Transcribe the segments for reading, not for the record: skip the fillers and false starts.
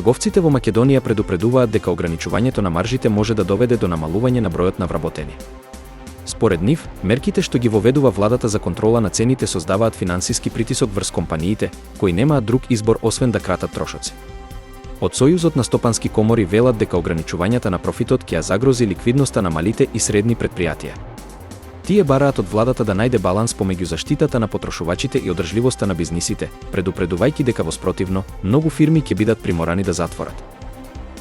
Трговците во Македонија предупредуваат дека ограничувањето на маржите може да доведе до намалување на бројот на вработени. Според нив, мерките што ги воведува владата за контрола на цените создаваат финансиски притисок врз компаниите, кои немаат друг избор освен да кратат трошоци. Од Сојузот на стопански комори велат дека ограничувањата на профитот ќе загрози ликвидноста на малите и средни претпријатија. Тие бараат од владата да најде баланс помеѓу заштитата на потрошувачите и одржливоста на бизнисите, предупредувајќи дека во спротивно, многу фирми ќе бидат приморани да затворат.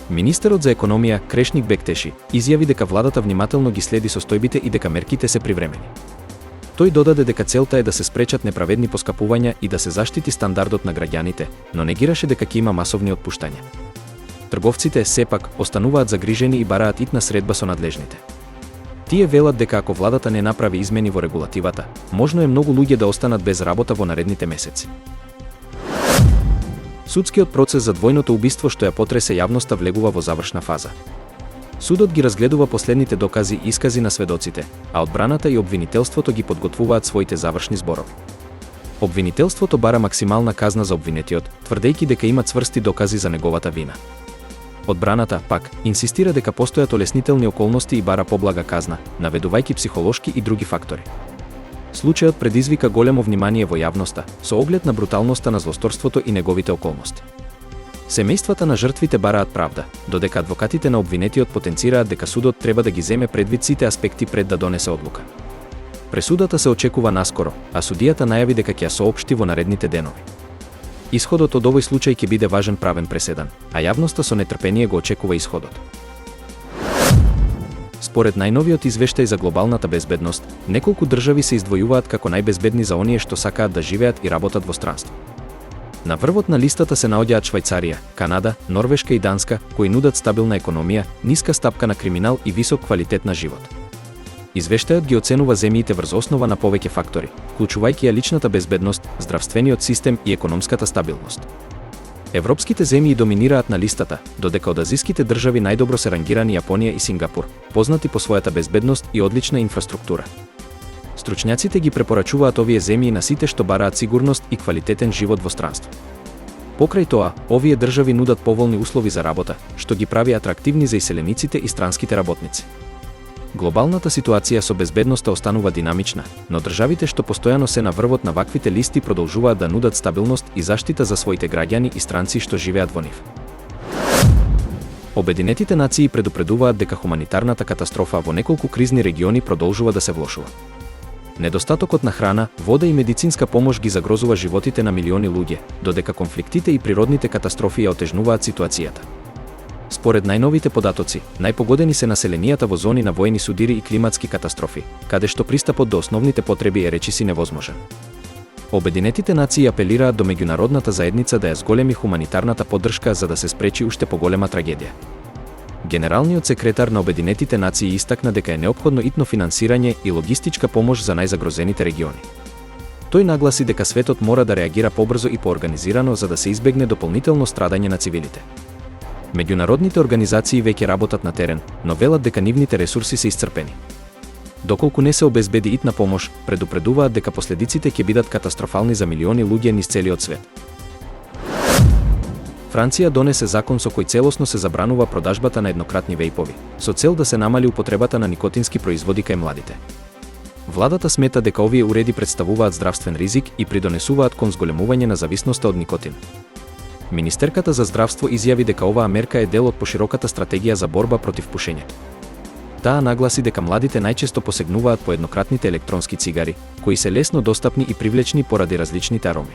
Министерот за економија Крешник Бектеши изјави дека владата внимателно ги следи состојбите и дека мерките се привремени. Тој додаде дека целта е да се спречат неправедни поскапувања и да се заштити стандардот на граѓаните, но негираше дека ќе има масовни отпуштања. Трговците сепак остануваат загрижени и бараат итна средба со надлежните. Тие велат дека ако владата не направи измени во регулативата, можно е многу луѓе да останат без работа во наредните месеци. Судскиот процес за двојното убиство што ја потресе јавноста влегува во завршна фаза. Судот ги разгледува последните докази и искази на сведоците, а одбраната и обвинителството ги подготвуваат своите завршни зборови. Обвинителството бара максимална казна за обвинетиот, тврдејќи дека има цврсти докази за неговата вина. Одбраната, пак, инсистира дека постојат олеснителни околности и бара поблага казна, наведувајќи психолошки и други фактори. Случајот предизвика големо внимание во јавноста, со оглед на бруталноста на злосторството и неговите околности. Семејствата на жртвите бараат правда, додека адвокатите на обвинетиот потенцираат дека судот треба да ги земе предвид сите аспекти пред да донесе одлука. Пресудата се очекува наскоро, а судијата најави дека ќе ја соопшти во наредните денови. Исходот од овој случај ќе биде важен правен преседан, а јавноста со нетрпение го очекува исходот. Според најновиот извештај за глобалната безбедност, неколку држави се издвојуваат како најбезбедни за оние што сакаат да живеат и работат во странство. На врвот на листата се наоѓаат Швајцарија, Канада, Норвешка и Данска, кои нудат стабилна економија, ниска стапка на криминал и висок квалитет на живот. Извештајот ги оценува земјите врз основа на повеќе фактори, вклучувајќи ја личната безбедност, здравствениот систем и економската стабилност. Европските земји доминираат на листата, додека од азиските држави најдобро се рангирани Јапонија и Сингапур, познати по својата безбедност и одлична инфраструктура. Стручњаците ги препорачуваат овие земји на сите што бараат сигурност и квалитетен живот во странство. Покрај тоа, овие држави нудат поволни услови за работа, што ги прави атрактивни за иселениците и странските работници. Глобалната ситуација со безбедноста останува динамична, но државите што постојано се на врвот на ваквите листи продолжуваат да нудат стабилност и заштита за своите граѓани и странци што живеат во нив. Обединетите нации предупредуваат дека хуманитарната катастрофа во неколку кризни региони продолжува да се влошува. Недостатокот на храна, вода и медицинска помош ги загрозува животите на милиони луѓе, додека конфликтите и природните катастрофи ја отежнуваат ситуацијата. Според најновите податоци, најпогодени се населенијата во зони на воени судири и климатски катастрофи, каде што пристапот до основните потреби е речиси невозможен. Обединетите нации апелираат до меѓународната заедница да ја зголеми хуманитарната поддршка за да се спречи уште поголема трагедија. Генералниот секретар на Обединетите нации истакна дека е неопходно итно финансирање и логистичка помош за најзагрозените региони. Тој нагласи дека светот мора да реагира побрзо и поорганизирано за да се избегне дополнително страдање на цивилите. Меѓународните организации веќе работат на терен, но велат дека нивните ресурси се исцрпени. Доколку не се обезбеди итна помош, предупредуваат дека последиците ќе бидат катастрофални за милиони луѓе низ целиот свет. Франција донесе закон со кој целосно се забранува продажбата на еднократни вејпови, со цел да се намали употребата на никотински производи кај младите. Владата смета дека овие уреди представуваат здравствен ризик и придонесуваат кон зголемување на зависноста од никотин. Министерката за здравство изјави дека оваа мерка е дел од пошироката стратегија за борба против пушењето. Таа нагласи дека младите најчесто посегнуваат по еднократните електронски цигари, кои се лесно достапни и привлечни поради различните ароми.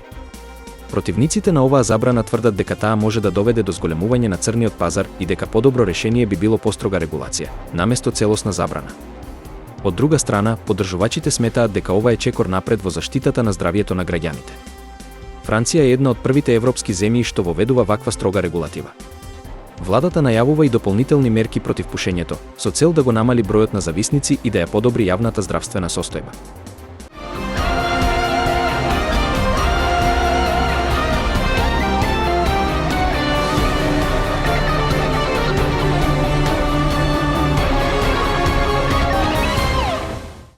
Противниците на оваа забрана тврдат дека таа може да доведе до зголемување на црниот пазар и дека подобро решение би било построга регулација, наместо целосна забрана. Од друга страна, поддржувачите сметаат дека ова е чекор напред во заштитата на здравјето на граѓаните. Франција е една од првите европски земји што воведува ваква строга регулатива. Владата најавува и дополнителни мерки против пушењето, со цел да го намали бројот на зависници и да ја подобри јавната здравствена состојба.